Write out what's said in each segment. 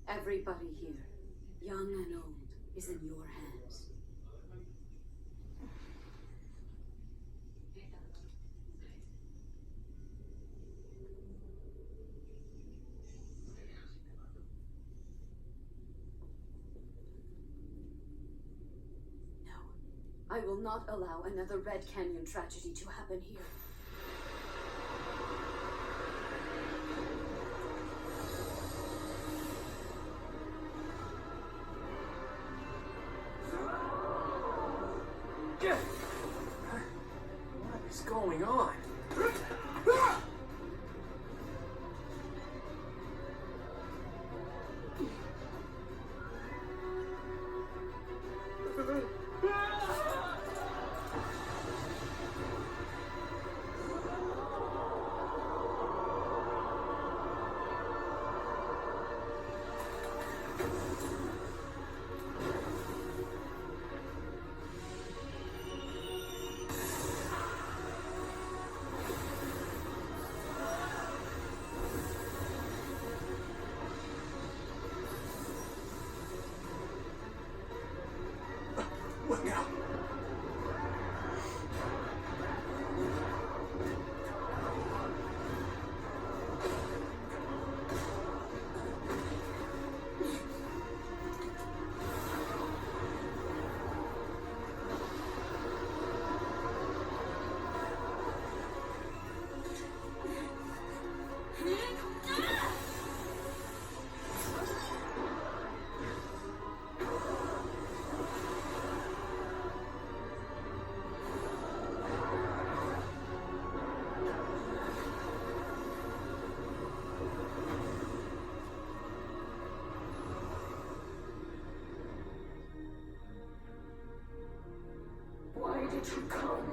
Everybody here, young and old, is in your hands. No, I will not allow another Red Canyon tragedy to happen here. What is going on? What now? Why did you come?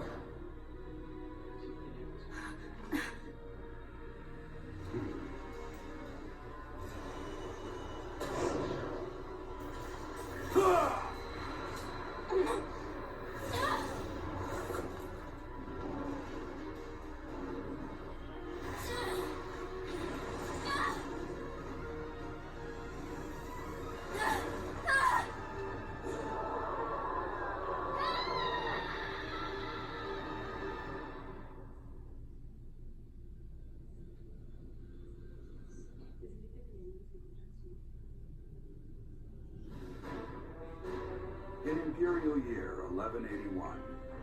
In Imperial Year 1181,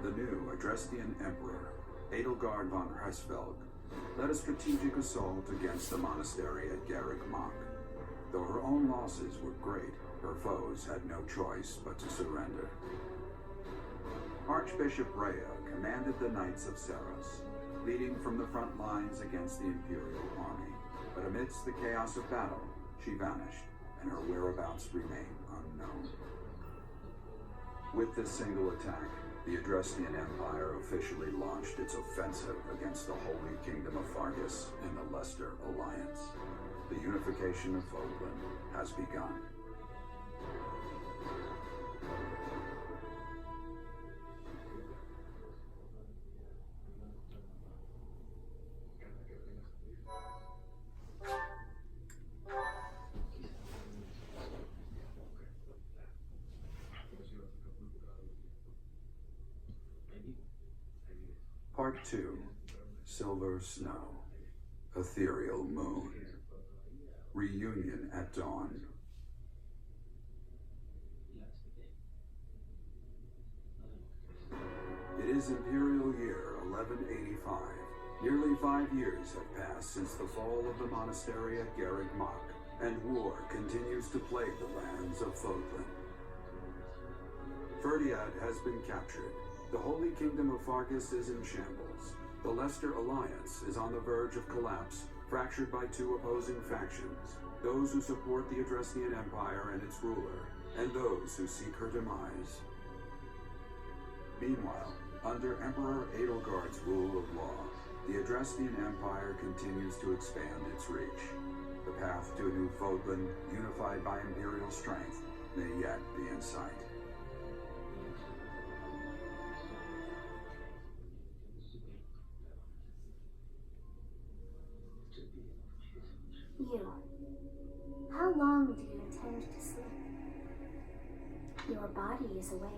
the new Adrestian Emperor, Edelgard von Hresvelg, led a strategic assault against the monastery at Garreg Mach. Though her own losses were great, her foes had no choice but to surrender. Archbishop Rhea commanded the Knights of Seiros, leading from the front lines against the Imperial army. But amidst the chaos of battle, she vanished, and her whereabouts remain unknown. With this single attack, the Adrestian Empire officially launched its offensive against the Holy Kingdom of Fargus and the Leicester Alliance. The unification of Fodlan has begun. Part 2. Silver Snow. Ethereal Moon. Reunion at Dawn. It is Imperial Year 1185. Nearly 5 years have passed since the fall of the monastery at Garreg Mach, and war continues to plague the lands of Fodlan. Ferdiad has been captured. The Holy Kingdom of Fargus is in shambles. The Leicester Alliance is on the verge of collapse, fractured by two opposing factions, those who support the Adrestian Empire and its ruler, and those who seek her demise. Meanwhile, under Emperor Edelgard's rule of law, the Adrestian Empire continues to expand its reach. The path to a new Fodlan, unified by imperial strength, may yet be in sight. You. How long do you is awake.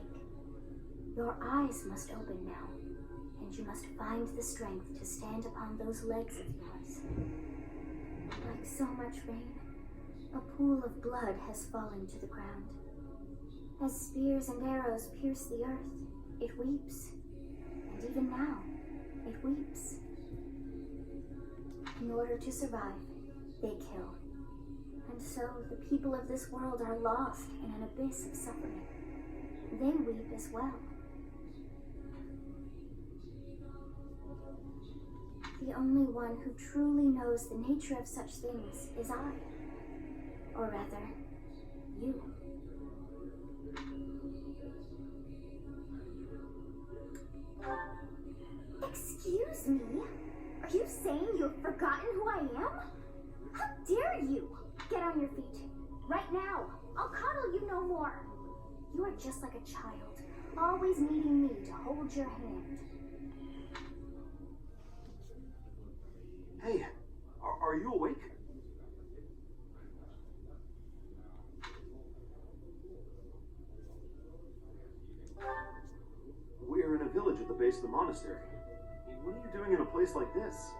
Your eyes must open now, and you must find the strength to stand upon those legs of yours. Like so much rain, a pool of blood has fallen to the ground. As spears and arrows pierce the earth, it weeps. And even now, it weeps. In order to survive, they kill. And so the people of this world are lost in an abyss of suffering. They weep as well. The only one who truly knows the nature of such things is I. Or rather, you. Excuse me? Are you saying you have forgotten who I am? How dare you? Get on your feet. Right now. I'll coddle you no more. You are just like a child, always needing me to hold your hand. Hey, are you awake? We're in a village at the base of the monastery. What are you doing in a place like this?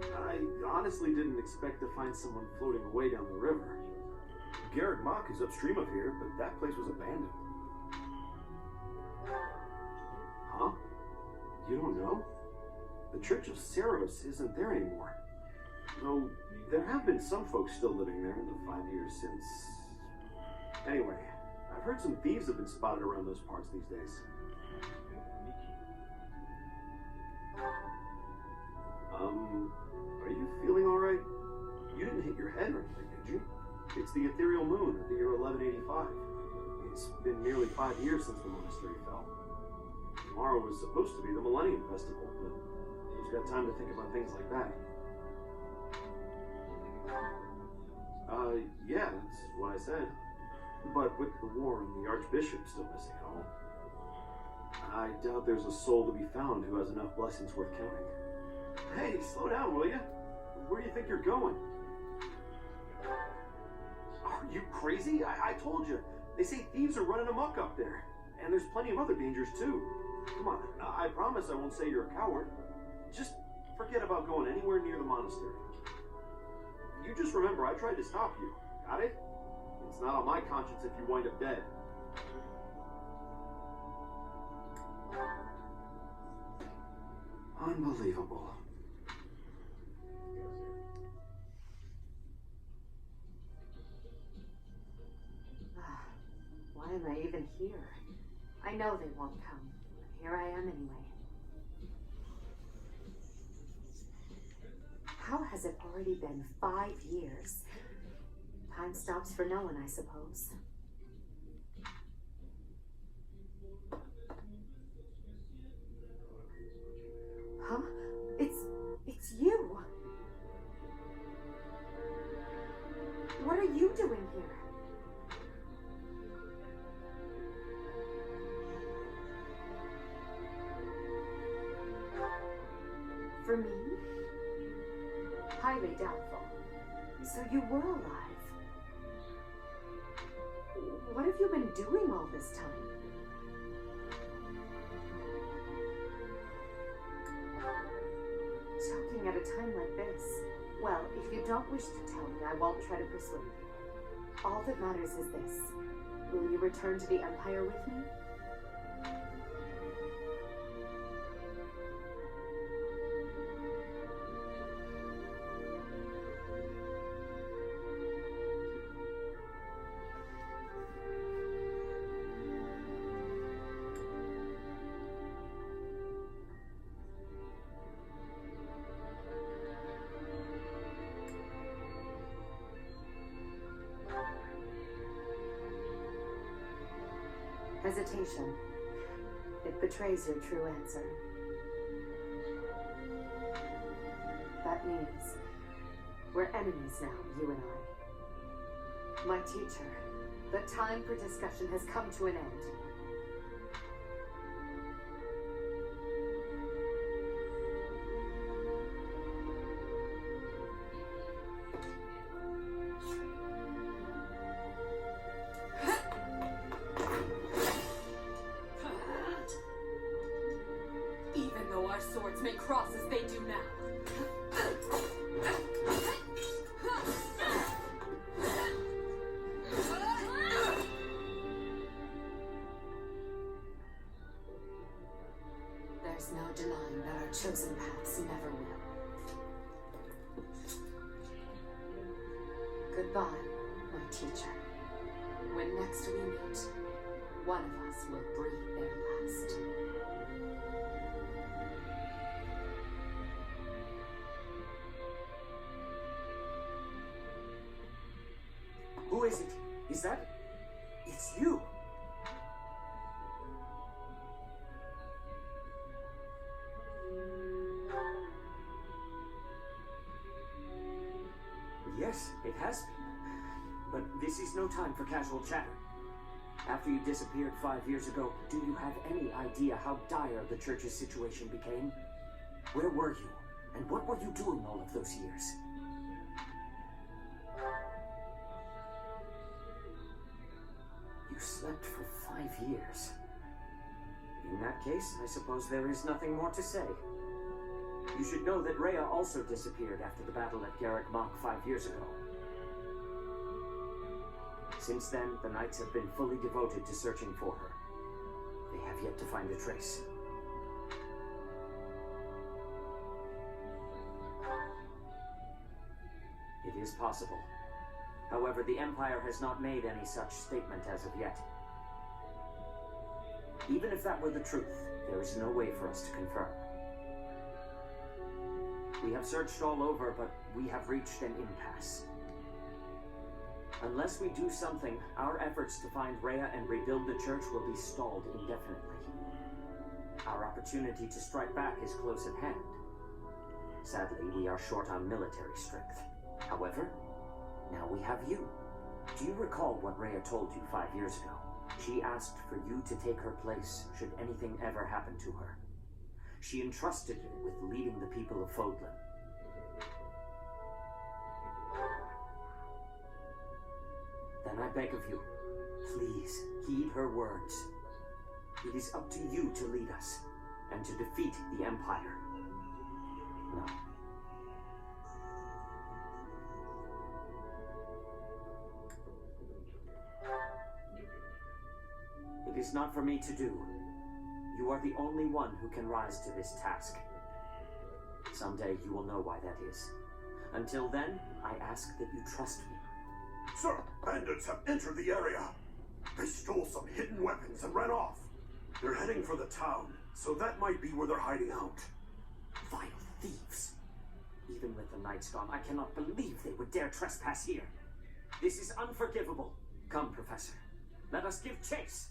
I honestly didn't expect to find someone floating away down the river. Garrett Mock is upstream of here, but that place was abandoned. Huh? You don't know? The Church of Seiros isn't there anymore. Though there have been some folks still living there in the 5 years since... Anyway, I've heard some thieves have been spotted around those parts these days. Are you feeling alright? You didn't hit your head or anything, did you? It's the ethereal moon of the year 1185. It's been nearly 5 years since the monastery fell. Tomorrow was supposed to be the Millennium Festival, but who's got time to think about things like that? Yeah, that's what I said. But with the war and the Archbishop still missing it all, I doubt there's a soul to be found who has enough blessings worth counting. Hey, slow down, will you? Where do you think you're going? Are you crazy? I told you. They say thieves are running amok up there. And there's plenty of other dangers, too. Come on, I promise I won't say you're a coward. Just forget about going anywhere near the monastery. You just remember I tried to stop you. Got it? It's not on my conscience if you wind up dead. Unbelievable. Why am I even here? I know they won't come. Here I am anyway. How has it already been 5 years? Time stops for no one, I suppose. Huh? It's you! What are you doing here? For me? Highly doubtful. So you were alive. What have you been doing all this time? Talking at a time like this. Well, if you don't wish to tell me, I won't try to persuade you. All that matters is this. Will you return to the Empire with me? Hesitation. It betrays your true answer. That means we're enemies now, you and I. My teacher, the time for discussion has come to an end. Goodbye, my teacher. When next we meet, one of us will breathe their last. Who is it? Is that... It's you! Yes, it has been. But this is no time for casual chatter. After you disappeared 5 years ago, do you have any idea how dire the church's situation became? Where were you? And what were you doing all of those years? You slept for 5 years. In that case, I suppose there is nothing more to say. You should know that Rhea also disappeared after the battle at Garrick Mach 5 years ago. Since then, the Knights have been fully devoted to searching for her. They have yet to find a trace. It is possible. However, the Empire has not made any such statement as of yet. Even if that were the truth, there is no way for us to confirm. We have searched all over, but we have reached an impasse. Unless we do something, our efforts to find Rhea and rebuild the church will be stalled indefinitely. Our opportunity to strike back is close at hand. Sadly, we are short on military strength. However, now we have you. Do you recall what Rhea told you 5 years ago? She asked for you to take her place should anything ever happen to her. She entrusted you with leading the people of Fodlan. Then I beg of you, please heed her words. It is up to you to lead us, and to defeat the Empire. No. It is not for me to do. You are the only one who can rise to this task. Someday you will know why that is. Until then, I ask that you trust me. Sir, bandits have entered the area. They stole some hidden weapons and ran off. They're heading for the town, so that might be where they're hiding out. Vile thieves! Even with the Knights gone, I cannot believe they would dare trespass here. This is unforgivable. Come, Professor. Let us give chase.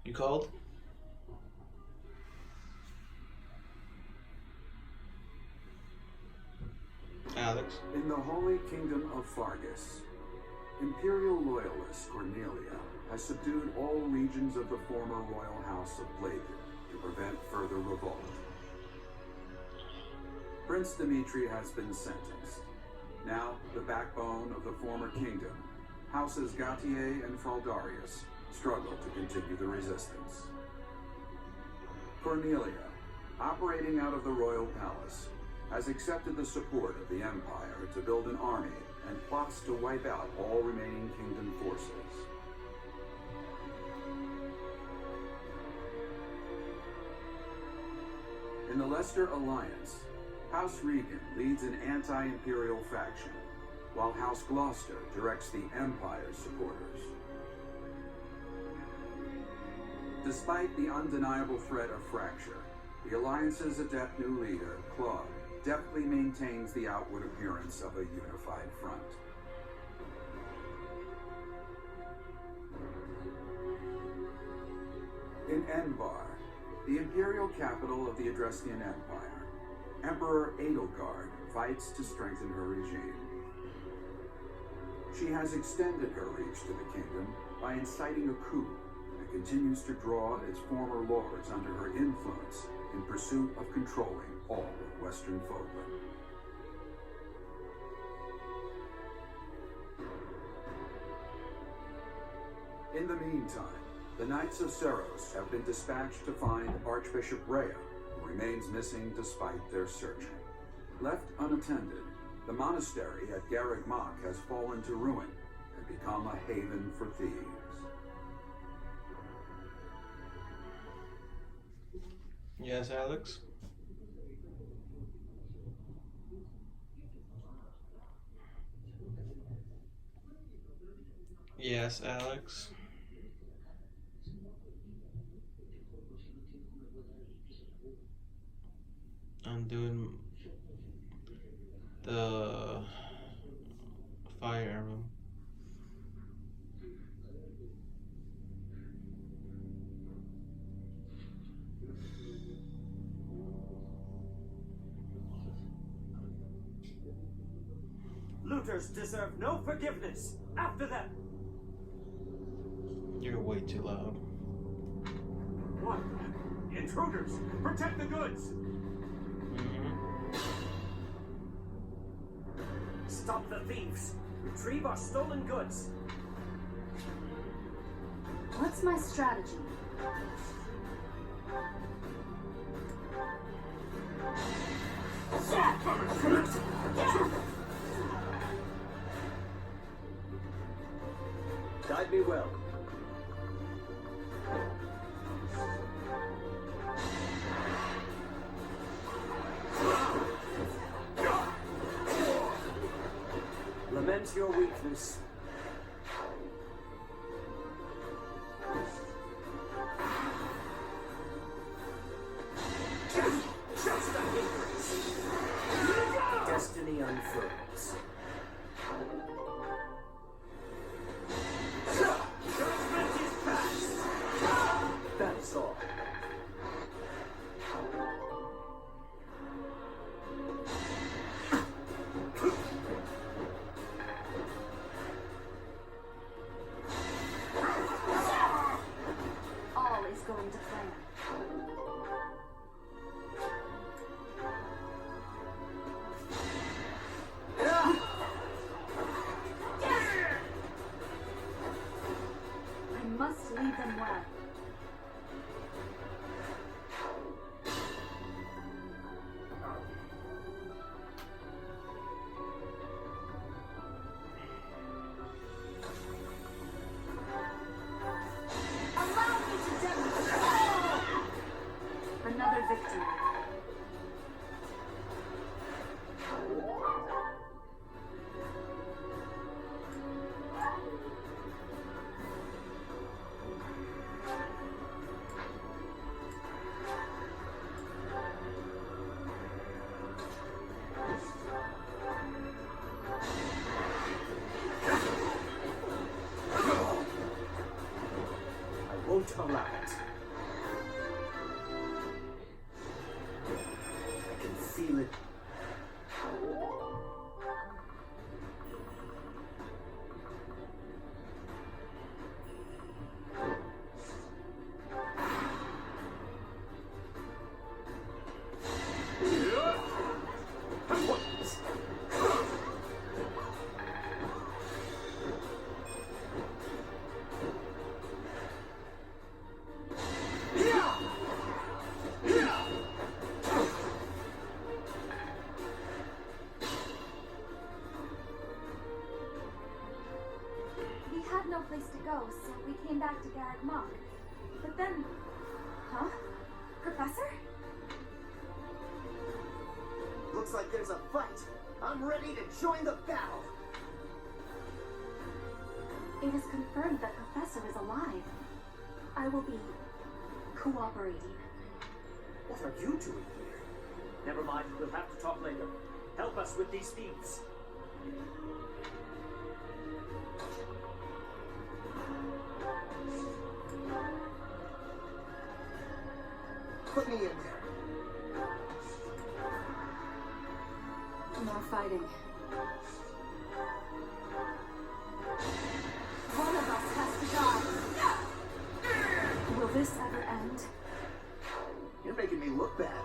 You called? Alex. In the Holy Kingdom of Fargus, Imperial loyalist Cornelia has subdued all regions of the former royal house of Bladed to prevent further revolt. Prince Dimitri has been sentenced. Now, the backbone of the former kingdom, Houses Gautier and Fraldarius, struggle to continue the resistance. Cornelia, operating out of the royal palace, has accepted the support of the Empire to build an army and plots to wipe out all remaining kingdom forces. In the Leicester Alliance, House Regan leads an anti-imperial faction, while House Gloucester directs the Empire's supporters. Despite the undeniable threat of fracture, the Alliance's adept new leader, Claude, deftly maintains the outward appearance of a unified front. In Enbar, the imperial capital of the Adrestian Empire, Emperor Edelgard fights to strengthen her regime. She has extended her reach to the kingdom by inciting a coup and continues to draw its former lords under her influence in pursuit of controlling all of Western Fodlan. In the meantime, the Knights of Seiros have been dispatched to find Archbishop Rhea, who remains missing despite their searching. Left unattended, the monastery at Garrick Mach has fallen to ruin and become a haven for thieves. Yes, Alex. Yes, Alex. I'm doing the Fire Emblem. Looters deserve no forgiveness. After them. You're way too loud. What? Intruders! Protect the goods! Stop the thieves. Retrieve our stolen goods. What's my strategy? Guide me well. Lament your weakness. Just a hindrance. Destiny unfurls. Judgment is past. That is all. All is going to plan. I must lead them well. Allow me to demonstrate. Another victory. I won't allow it. I can feel it. We had no place to go, so we came back to Garrett Mock. But then... Huh? Professor? Looks like there's a fight. I'm ready to join the battle. It is confirmed that Professor is alive. I will be cooperating. What are you doing here? Never mind, we'll have to talk later. Help us with these thieves. Put me in there. More fighting. One of us has to die. Will this ever end? You're making me look bad.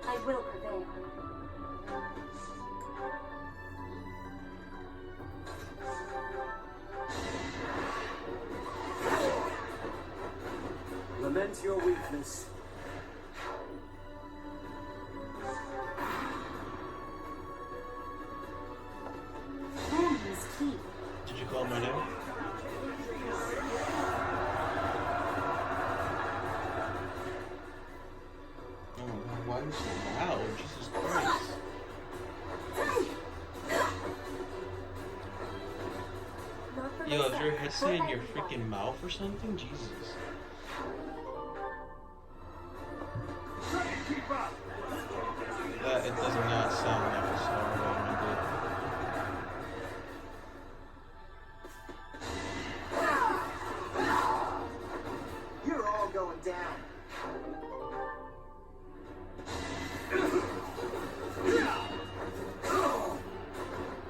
I will prevail. Lament your weakness. Planning is key. Did you call my name? Oh my god, why are you so loud? Jesus Christ. Let's say in your freaking mouth or something? Jesus. Try and keep up. That it does not sound like a song that You're all going down.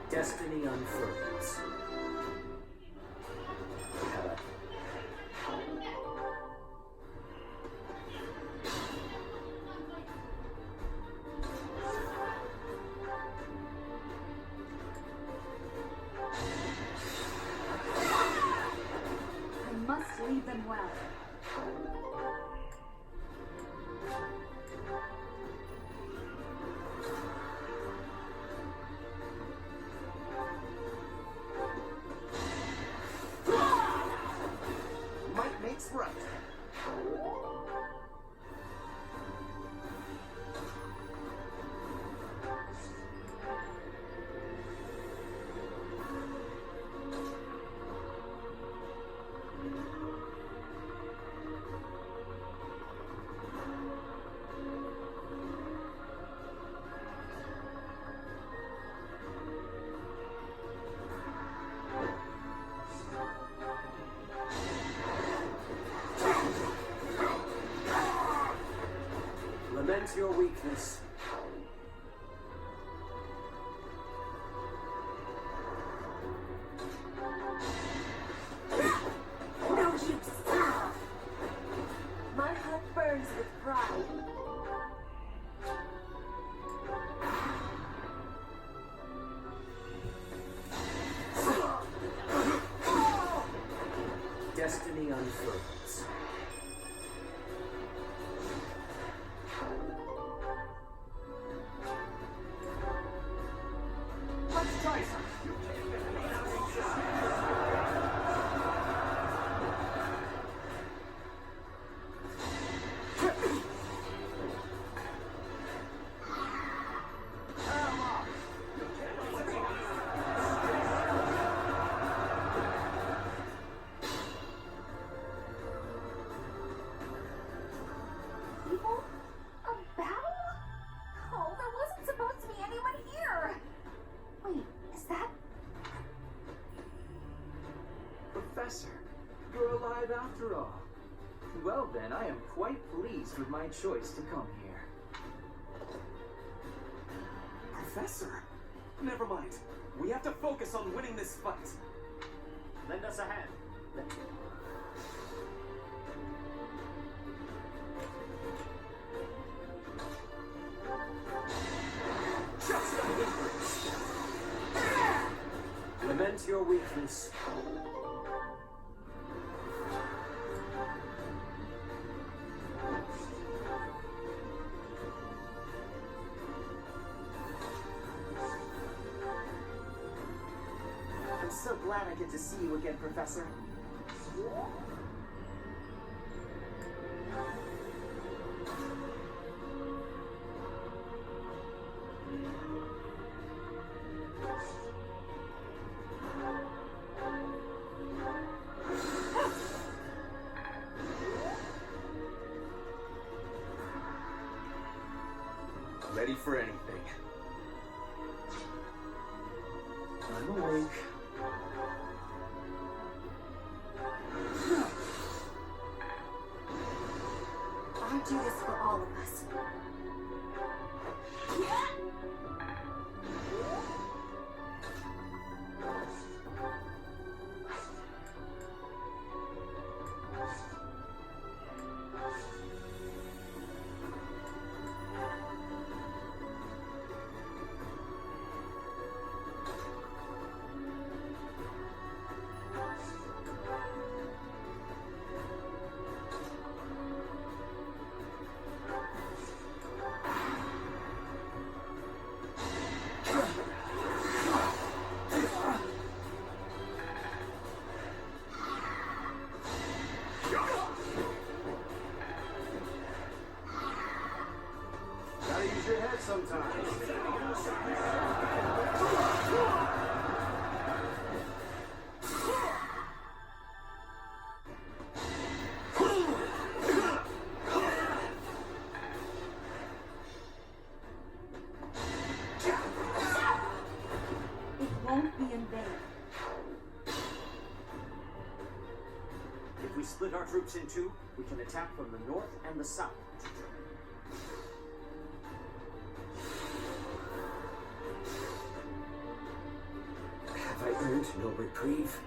Destiny unfurls. I must lead them well. Might makes right. Lament your weakness. No use. My heart burns with pride. Destiny unfurls. Let's try some. People? A battle? Oh, there wasn't supposed to be anyone here. Wait, is that? Professor, you're alive after all. Well then, I am quite pleased with my choice to come here. Professor? Never mind. We have to focus on winning this fight. Lend us a hand. Just a difference. Lament your weakness. I'm so glad I get to see you again, Professor. Ready for anything. I'm awake. I do this for all of us. Gotta use your head sometimes. troops in two, we can attack from the north and the south. Have I earned no reprieve?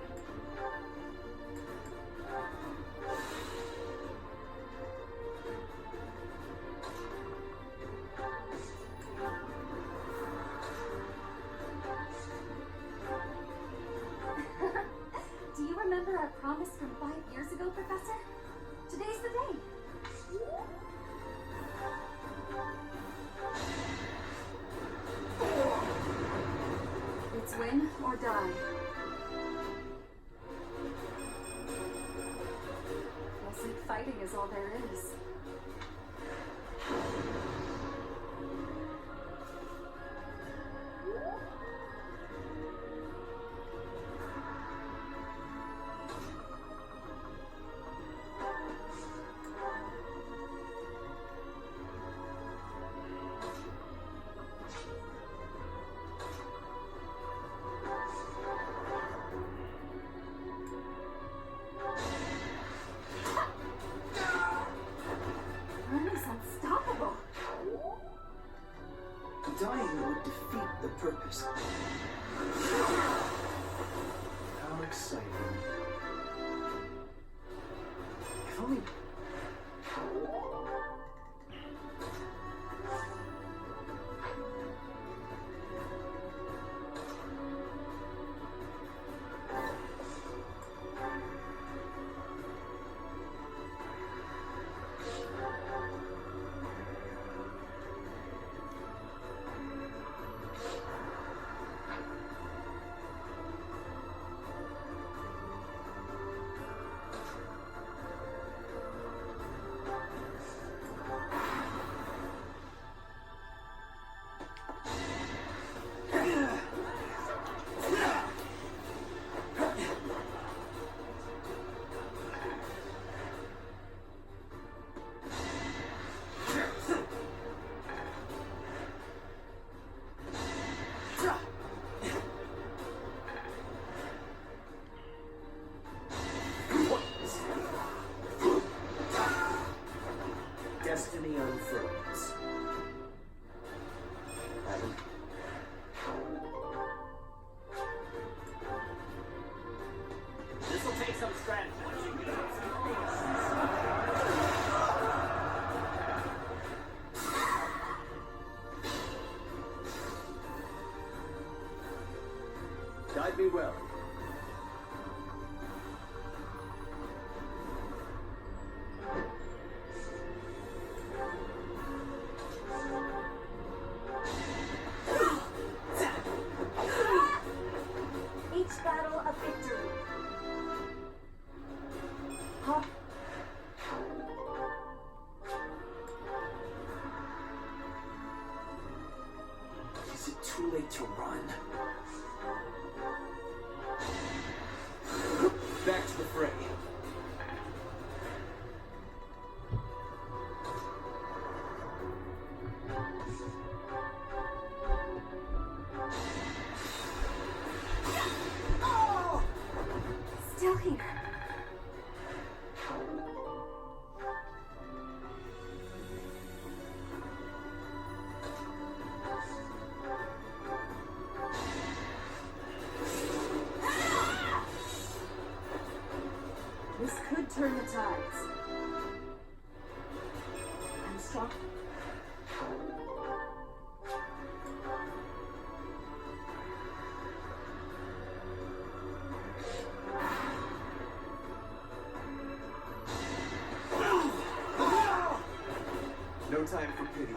Do you remember our promise from 5 years ago, Professor? Today's the day. It's win or die. Guessing fighting is all there is. Ernie's unstoppable. Dying would defeat the purpose. How exciting. If only... Destiny unfurls. Adam. This will take some strategy. Guide me well. Each battle a victory. Huh? Is it too late to run? Back to the fray. Still here. This could turn the tides. I'm strong. No time for pity.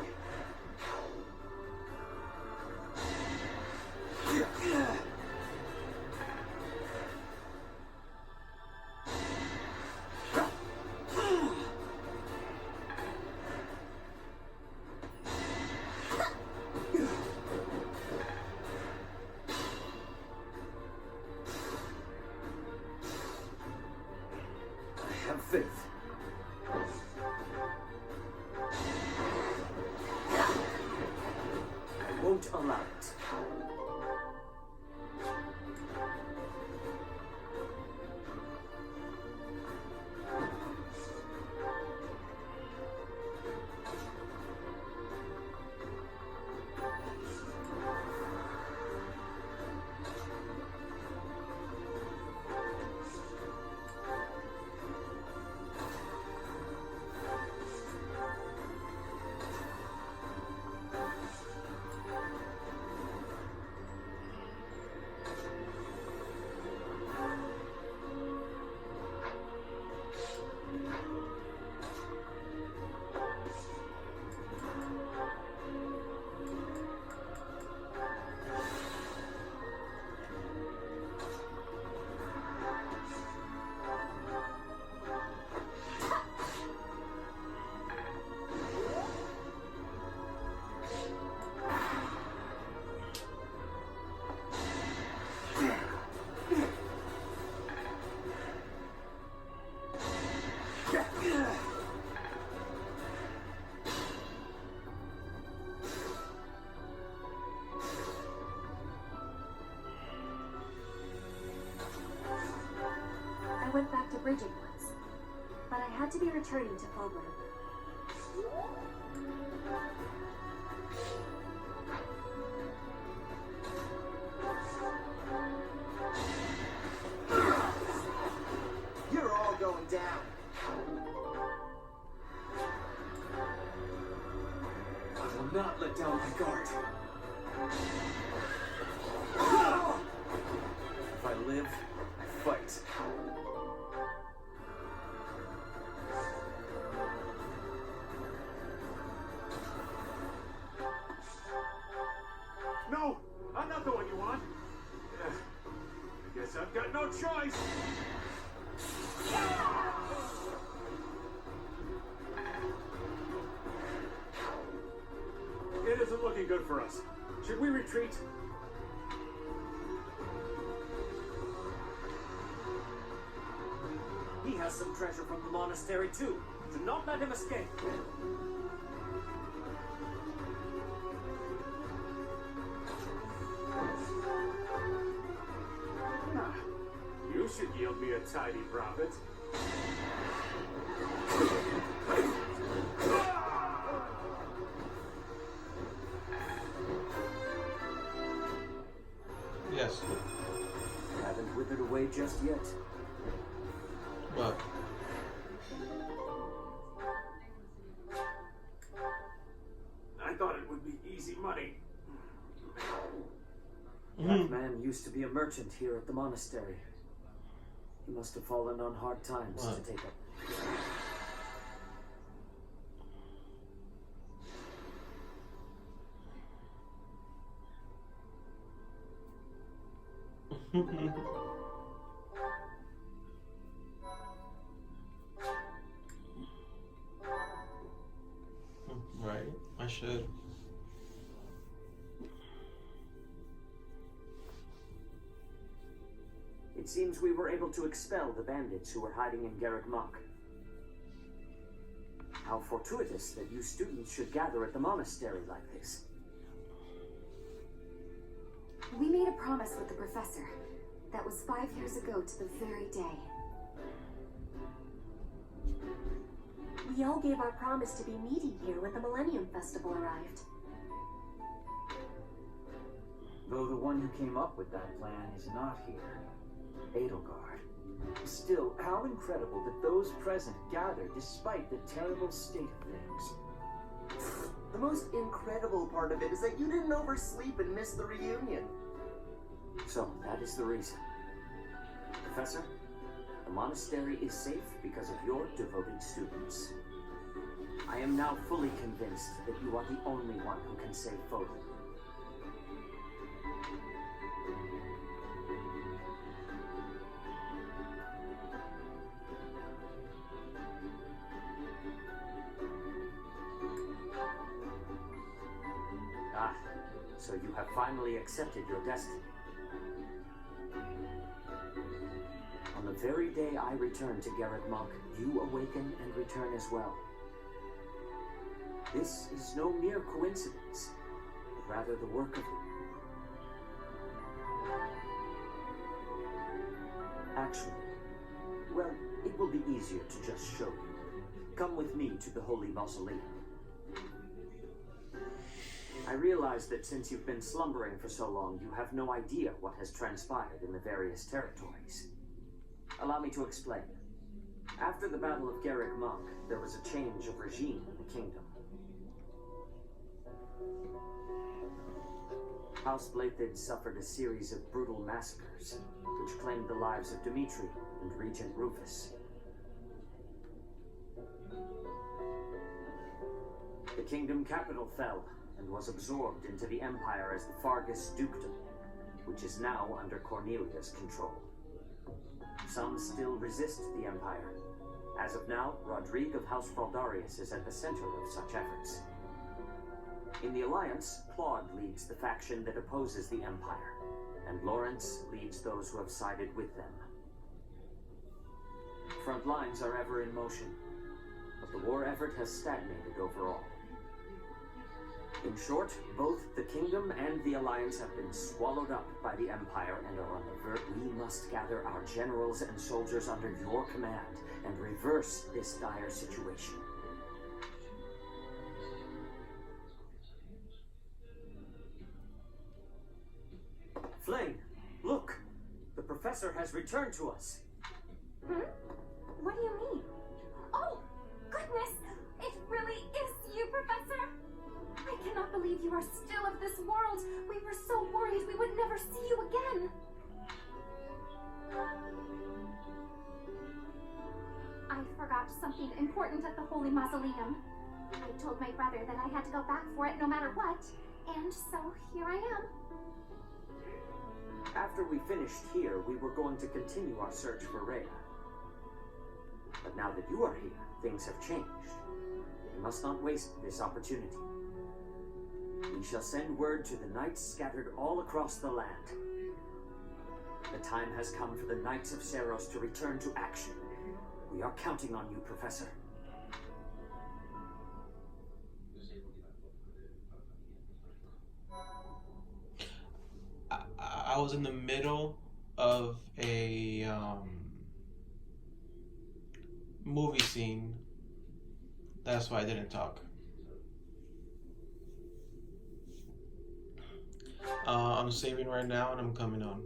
I have faith. I won't allow it. returning to Emblem. You're all going down. I will not let down my guard. If I live, I fight. No, I'm not the one you want. I guess I've got no choice. It isn't looking good for us. Should we retreat? He has some treasure from the monastery too. Do not let him escape. You should yield me a tidy profit. Yes. Haven't withered away just yet. But I thought it would be easy money. That man used to be a merchant here at the monastery. He must have fallen on hard times to take it. right, I should. It seems we were able to expel the bandits who were hiding in Garreg Mach. How fortuitous that you students should gather at the monastery like this. We made a promise with the professor. That was 5 years ago to the very day. We all gave our promise to be meeting here when the Millennium Festival arrived. Though the one who came up with that plan is not here, Edelgard. Still, how incredible that those present gathered despite the terrible state of things. The most incredible part of it is that you didn't oversleep and miss the reunion. So, that is the reason. Professor, the monastery is safe because of your devoted students. I am now fully convinced that you are the only one who can save Foden. Ah, so you have finally accepted your destiny. On the very day I return to Garreg Mach, you awaken and return as well. This is no mere coincidence, but rather the work of Actually, well, it will be easier to just show you. Come with me to the Holy Mausoleum. I realize that since you've been slumbering for so long, you have no idea what has transpired in the various territories. Allow me to explain. After the Battle of Garreg Mach, there was a change of regime in the kingdom. House Blaiddyd suffered a series of brutal massacres, which claimed the lives of Dimitri and Regent Rufus. The kingdom capital fell and was absorbed into the empire as the Fargus Dukedom, which is now under Cornelia's control. Some still resist the empire. As of now, Rodrigue of House Fraldarius is at the center of such efforts. In the Alliance, Claude leads the faction that opposes the empire, and Lawrence leads those who have sided with them. Front lines are ever in motion, but the war effort has stagnated overall. In short, both the Kingdom and the Alliance have been swallowed up by the Empire and are on the verge. We must gather our generals and soldiers under your command and reverse this dire situation. Flame, look! The professor has returned to us. Hmm? What do you mean? Oh, goodness! It really is you, Professor! I cannot believe you are still of this world. We were so worried we would never see you again. I forgot something important at the Holy Mausoleum. I told my brother that I had to go back for it no matter what, and so here I am. After we finished here, we were going to continue our search for Rhea. But now that you are here, things have changed. We must not waste this opportunity. We shall send word to the knights scattered all across the land. The time has come for the Knights of Seiros to return to action. We are counting on you, Professor. I was in the middle of a movie scene. That's why I didn't talk. I'm saving right now and I'm coming on.